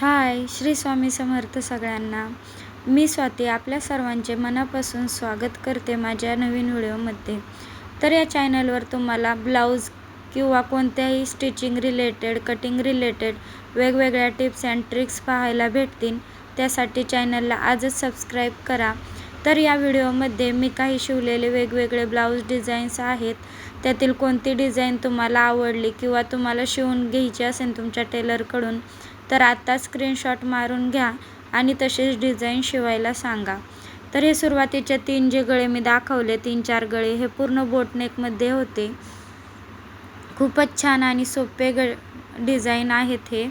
हाय, श्री स्वामी समर्थ सगळ्यांना. मी स्वाती आपल्या सर्वांचे मनापासून स्वागत करते माझ्या नवीन व्हिडिओमध्ये. तर या चॅनलवर तुम्हाला ब्लाऊज किंवा कोणत्याही स्टिचिंग रिलेटेड, कटिंग रिलेटेड वेगवेगळ्या टिप्स अँड ट्रिक्स पाहायला भेटतील. त्यासाठी चॅनलला आजच सबस्क्राईब करा. तर या व्हिडिओमध्ये मी काही शिवलेले वेगवेगळे ब्लाऊज डिझाईन्स आहेत. त्यातील कोणती डिझाईन तुम्हाला आवडली किंवा तुम्हाला शिवून घ्यायची असेल तुमच्या टेलरकडून, तर आता स्क्रीनशॉट मारून घ्या आणि तसेच डिझाईन शिवायला सांगा. तर हे सुरुवातीचे 3 जे गळे मी दाखवले, 3-4 गळे हे पूर्ण बोटनेकमध्ये होते. खूपच छान आणि सोपे डिझाईन आहेत. हे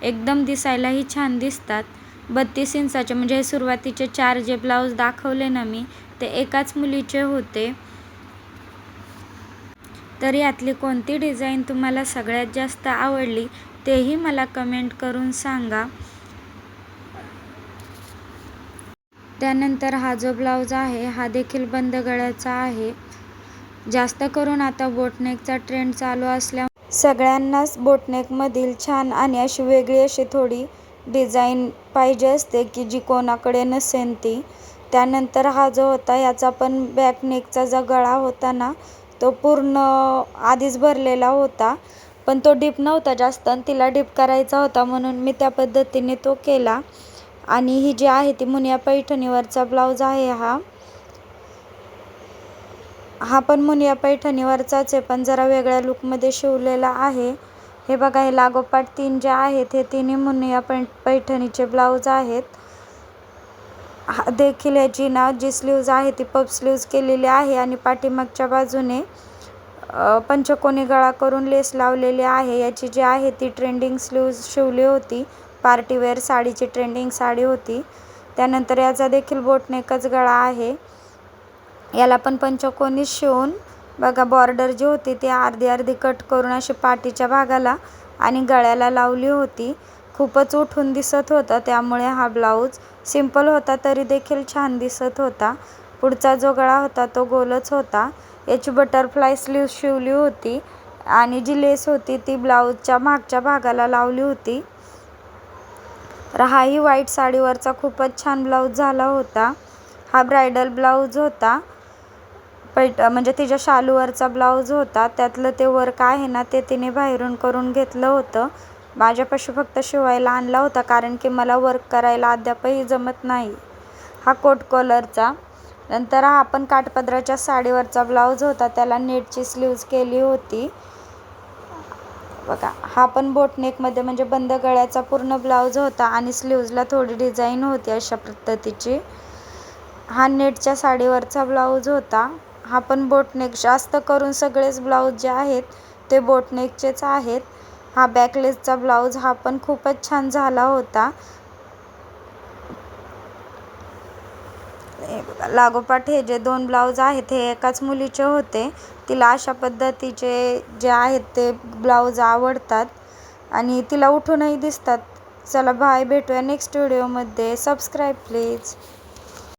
एकदम दिसायलाही छान दिसतात. 32 इंचाचे म्हणजे हे सुरुवातीचे 4 जे ब्लाऊज दाखवले ना मी, ते एकाच मुलीचे होते. तर यातली कोणती डिझाईन तुम्हाला सगळ्यात जास्त आवडली तेही मला कमेंट करून सांगा. त्यानंतर हा जो ब्लाऊज आहे हा देखील बंद गळ्याचा आहे. जास्त करून आता बोटनेकचा ट्रेंड चालू असल्यामुळे सगळ्यांनाच बोटनेकमधील छान आणि अशी वेगळी अशी थोडी डिझाईन पाहिजे असते की जी कोणाकडे नसेल ती. त्यानंतर हा जो होता याचा पण बॅकनेकचा जो गळा होता ना, तो पूर्ण आधीच भरलेला होता, पण तो डीप नव्हता जास्त आणि तिला डीप करायचा होता म्हणून मी त्या पद्धतीने तो केला. आणि ही जी आहे ती मुनिया पैठणीवरचा ब्लाऊज आहे. हा पण मुनिया पैठणीवरचाच आहे, पण जरा वेगळ्या लुकमध्ये शिवलेला आहे. हे बघा, हे लागोपाठ 3 जे आहेत हे तिन्ही मुनिया पैठणीचे ब्लाऊज आहेत. हा देखील याची ना जी स्लीव्ज आहे ती पफ स्लीव्ज केलेली आहे आणि पाठीमागच्या बाजूने पंचकोनी गळा करून लेस लावलेली आहे. याची जी आहे ती ट्रेंडिंग स्लीव्ज शिवली होती, पार्टीवेअर साडीची ट्रेंडिंग साडी होती. त्यानंतर याचा देखील बोटनेकच गळा आहे. याला पण पंचकोनी शिवून बघा, बॉर्डर जी होती ती अर्धी अर्धी कट करून अशी पाठीच्या भागाला आणि गळ्याला लावली होती. खूपच उठून दिसत होतं, त्यामुळे हा ब्लाऊज सिंपल होता तरी देखील छान दिसत होता. पुढचा जो गळा होता तो गोलच होता. याची बटरफ्लाय स्लीव्ज शिवली होती आणि जी लेस होती ती ब्लाऊजच्या मागच्या भागाला लावली होती. तर हाही व्हाईट साडीवरचा खूपच छान ब्लाऊज झाला होता. हा ब्रायडल ब्लाऊज होता, म्हणजे तिच्या शालूवरचा ब्लाऊज होता. त्यातलं ते वर्क आहे ना ते तिने बाहेरून करून घेतलं होतं. माझ्यापाशी फक्त शिवायला आणला होता, कारण की मला वर्क करायला अद्यापही जमत नाही. हा कोट कॉलरचा. नंतर हा पण काठपदराच्या साडीवरचा ब्लाऊज होता, त्याला नेटची स्लीव्ज केली होती. बघा, हा पण बोटनेकमध्ये म्हणजे बंद गळ्याचा पूर्ण ब्लाऊज होता आणि स्लीव्जला थोडी डिझाईन होती अशा पद्धतीची. हा नेटच्या साडीवरचा ब्लाऊज होता. हा पण बोटनेक. जास्त करून सगळेच ब्लाऊज जे आहेत ते बोटनेकचेच आहेत. हा बॅकलेसचा ब्लाऊज, हा पण खूपच छान झाला होता. लागोपाठ हे जे 2 ब्लाऊज आहेत हे एकाच मुलीचे होते. तिला अशा पद्धतीचे जे आहेत ते ब्लाऊज आवडतात आणि तिला उठूनही दिसतात. चला बाय, भेटूया नेक्स्ट व्हिडिओमध्ये. Subscribe please.